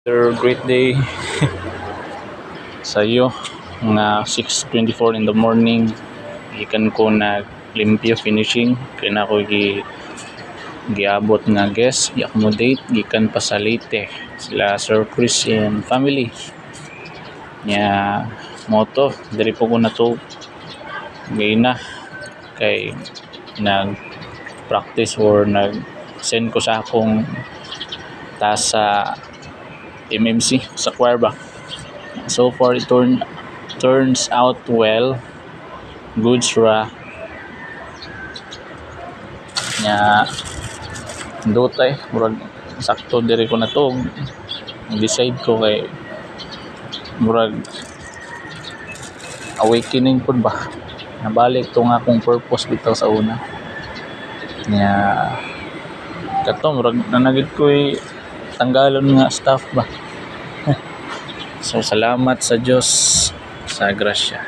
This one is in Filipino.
Great day sa iyo nga 6:24 in the morning ikan ko naglimpyo finishing kaya na ko giabot nga guest i-accommodate gikan pa sa Leyte sila Sir Chris and family nya moto diri po ko na to ngayon na kay nag practice or nag send ko sa akong task sa MMC sa choir ba. So far it turns out well, good sura nya dutay murag sakto diri ko na to decide ko kay murag awakening pud ba nabalik to nga akong purpose bitaw sa una nya kato murag nanagid ko tanggalon nga staff ba. So salamat sa Diyos sa grasya.